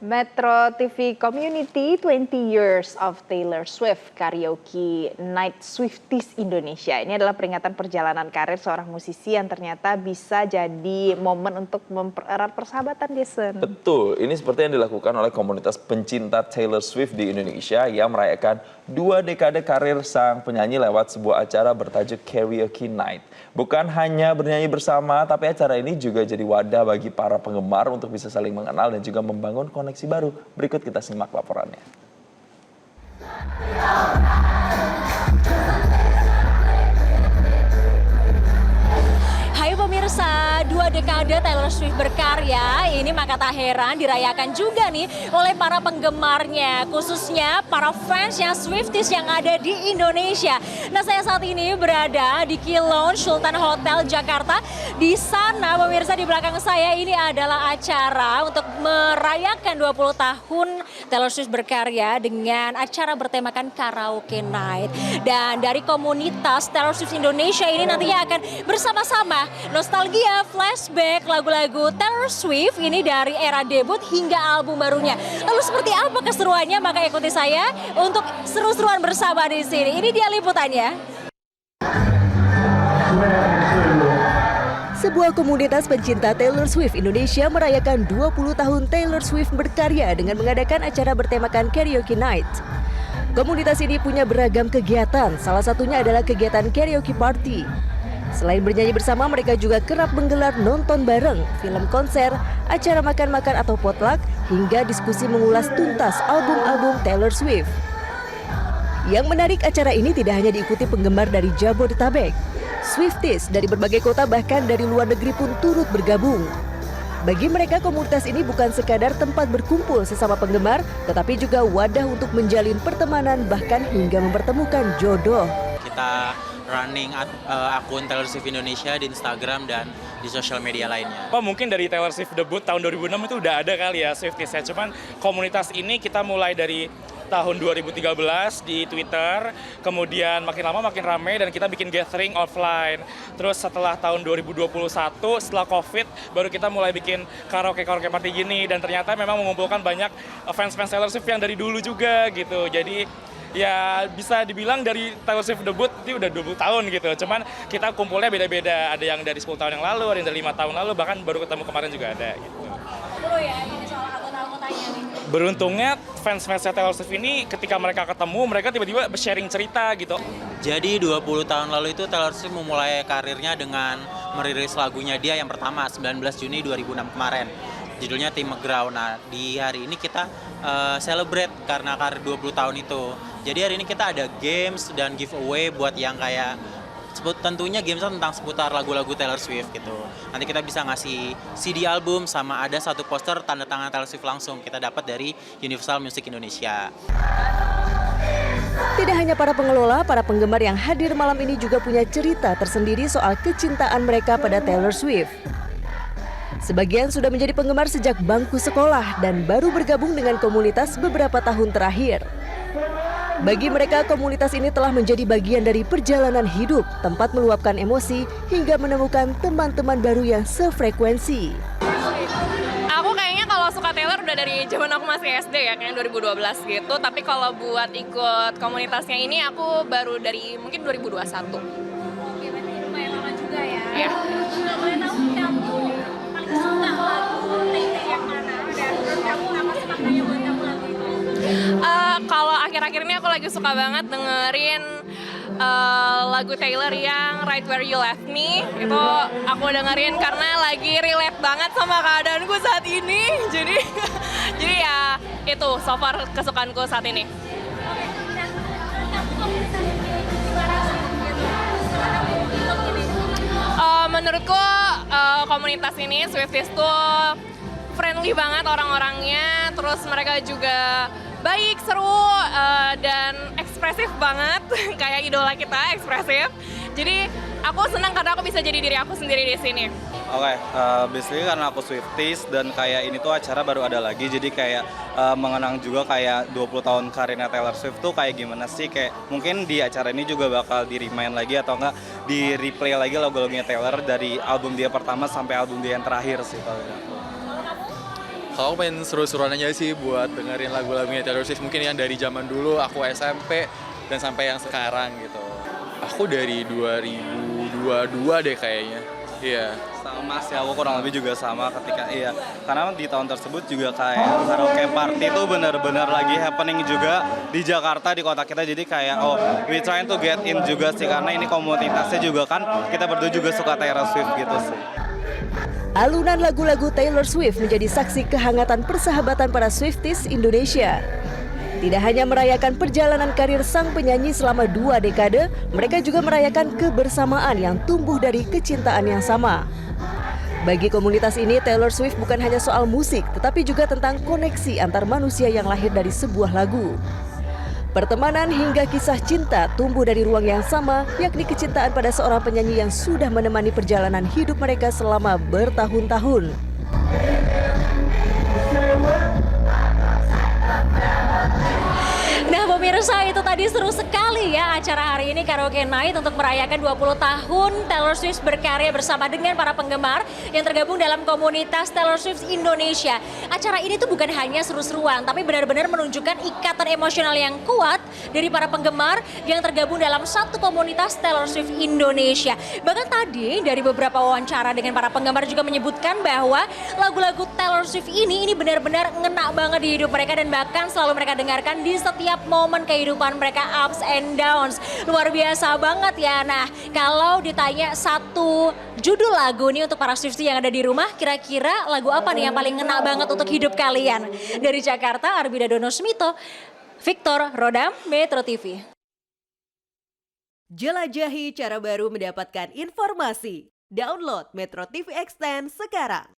Metro TV Community 20 Years of Taylor Swift Karaoke Night Swifties Indonesia. Ini adalah peringatan perjalanan karir seorang musisi yang ternyata bisa jadi momen untuk mempererat persahabatan, Jason. Betul, ini seperti yang dilakukan oleh komunitas pencinta Taylor Swift di Indonesia yang merayakan 2 dekade karir sang penyanyi lewat sebuah acara bertajuk Karaoke Night. Bukan hanya bernyanyi bersama, tapi acara ini juga jadi wadah bagi para penggemar untuk bisa saling mengenal dan juga membangun koneksi baru. Berikut kita simak laporannya. Hai pemirsa, 2 dekade Taylor Swift berkarya, ini maka tak heran dirayakan juga nih oleh para penggemarnya, khususnya para fansnya Swifties yang ada di Indonesia. Nah, saya saat ini berada di Key Lounge Sultan Hotel Jakarta. Di sana pemirsa, di belakang saya ini adalah acara untuk merayakan 20 tahun Taylor Swift berkarya dengan acara bertemakan Karaoke Night. Dan dari komunitas Taylor Swift Indonesia ini nantinya akan bersama-sama nostalgia, flashback lagu-lagu Taylor Swift ini dari era debut hingga album barunya. Lalu seperti apa keseruannya? Maka ikuti saya untuk seru-seruan bersama di sini. Ini dia liputannya. Sebuah komunitas pencinta Taylor Swift Indonesia merayakan 20 tahun Taylor Swift berkarya dengan mengadakan acara bertemakan Karaoke Night. Komunitas ini punya beragam kegiatan, salah satunya adalah kegiatan karaoke party. Selain bernyanyi bersama, mereka juga kerap menggelar nonton bareng, film konser, acara makan-makan atau potluck, hingga diskusi mengulas tuntas album-album Taylor Swift. Yang menarik, acara ini tidak hanya diikuti penggemar dari Jabodetabek. Swifties dari berbagai kota bahkan dari luar negeri pun turut bergabung. Bagi mereka, komunitas ini bukan sekadar tempat berkumpul sesama penggemar, tetapi juga wadah untuk menjalin pertemanan bahkan hingga mempertemukan jodoh. Kita running akun Taylor Swift Indonesia di Instagram dan di sosial media lainnya. Mungkin dari Taylor Swift debut tahun 2006 itu udah ada kali ya Swifties ya. Cuman komunitas ini kita mulai dari tahun 2013 di Twitter, kemudian makin lama makin ramai dan kita bikin gathering offline. Terus setelah tahun 2021, setelah COVID, baru kita mulai bikin karaoke party gini dan ternyata memang mengumpulkan banyak fans-fans Taylor Swift yang dari dulu juga gitu. Jadi ya bisa dibilang dari Taylor Swift debut itu udah 20 tahun gitu. Cuman kita kumpulnya beda-beda. Ada yang dari 10 tahun yang lalu, ada yang dari 5 tahun lalu, bahkan baru ketemu kemarin juga ada gitu. Seru ya, ini soal anggota-anggotanya nih. Beruntungnya fans-fans Taylor Swift ini ketika mereka ketemu, mereka tiba-tiba sharing cerita gitu. Jadi 20 tahun lalu itu Taylor Swift memulai karirnya dengan merilis lagunya dia yang pertama 19 Juni 2006 kemarin. Judulnya Tim McGraw. Nah, di hari ini kita celebrate karena karir 20 tahun itu. Jadi hari ini kita ada games dan giveaway buat yang kayak tentunya games tentang seputar lagu-lagu Taylor Swift gitu. Nanti kita bisa ngasih CD album sama ada satu poster tanda tangan Taylor Swift langsung kita dapat dari Universal Music Indonesia. Tidak hanya para pengelola, para penggemar yang hadir malam ini juga punya cerita tersendiri soal kecintaan mereka pada Taylor Swift. Sebagian sudah menjadi penggemar sejak bangku sekolah dan baru bergabung dengan komunitas beberapa tahun terakhir. Bagi mereka, komunitas ini telah menjadi bagian dari perjalanan hidup, tempat meluapkan emosi, hingga menemukan teman-teman baru yang sefrekuensi. Aku kayaknya kalau suka Taylor udah dari zaman aku masih SD ya, kayaknya 2012 gitu. Tapi kalau buat ikut komunitasnya ini aku baru dari mungkin 2021. Oke, berarti lumayan lama juga ya. Iya. Nggak boleh tahu kamu paling suka lagu Taylor yang mana? Dan menurut kamu apa sih maknanya buat kamu lagu itu? Kalau akhir-akhir ini aku lagi suka banget dengerin lagu Taylor yang Right Where You Left Me. Itu aku dengerin karena lagi relate banget sama keadaanku saat ini. Jadi ya itu so far kesukaanku saat ini. Menurutku komunitas ini Swifties tuh friendly banget orang-orangnya, terus mereka juga baik, seru, dan ekspresif banget, kayak idola kita, ekspresif. Jadi aku senang karena aku bisa jadi diri aku sendiri di sini. Oke, basically karena aku Swifties dan kayak ini tuh acara baru ada lagi, jadi kayak mengenang juga kayak 20 tahun karirnya Taylor Swift tuh kayak gimana sih, kayak mungkin di acara ini juga bakal di-remind lagi atau enggak di-replay lagi lagu-lagunya Taylor dari album dia pertama sampai album dia yang terakhir sih kalau aku. Kalau aku pengen seru-seruan aja sih buat dengerin lagu-lagunya Taylor Swift, mungkin yang dari zaman dulu aku SMP dan sampai yang sekarang gitu. Aku dari 2022 deh kayaknya. Iya. Sama sih, aku kurang lebih juga sama ketika karena di tahun tersebut juga kayak karaoke party itu benar-benar lagi happening juga di Jakarta, di kota kita. Jadi kayak we trying to get in juga sih, karena ini komunitasnya juga kan kita berdua juga suka Taylor Swift gitu sih. Alunan lagu-lagu Taylor Swift menjadi saksi kehangatan persahabatan para Swifties Indonesia. Tidak hanya merayakan perjalanan karir sang penyanyi selama 2 dekade, mereka juga merayakan kebersamaan yang tumbuh dari kecintaan yang sama. Bagi komunitas ini, Taylor Swift bukan hanya soal musik, tetapi juga tentang koneksi antar manusia yang lahir dari sebuah lagu. Pertemanan hingga kisah cinta tumbuh dari ruang yang sama, yakni kecintaan pada seorang penyanyi yang sudah menemani perjalanan hidup mereka selama bertahun-tahun. Nah pemirsa, itu tadi seru sekali ya acara hari ini Karaoke Night untuk merayakan 20 tahun Taylor Swift berkarya bersama dengan para penggemar yang tergabung dalam komunitas Taylor Swift Indonesia. Acara ini tuh bukan hanya seru-seruan, tapi benar-benar menunjukkan ikatan emosional yang kuat dari para penggemar yang tergabung dalam satu komunitas Taylor Swift Indonesia. Bahkan tadi dari beberapa wawancara dengan para penggemar juga menyebutkan bahwa lagu-lagu Taylor Swift ini benar-benar ngena banget di hidup mereka dan bahkan selalu mereka dengarkan di setiap momen kehidupan mereka, ups and downs. Luar biasa banget ya. Nah, kalau ditanya satu judul lagu nih untuk para Swiftie yang ada di rumah, kira-kira lagu apa nih yang paling ngena banget untuk hidup kalian? Dari Jakarta, Arbida Dono Smito, Victor Rodam, Metro TV. Jelajahi cara baru mendapatkan informasi. Download Metro TV Extend sekarang.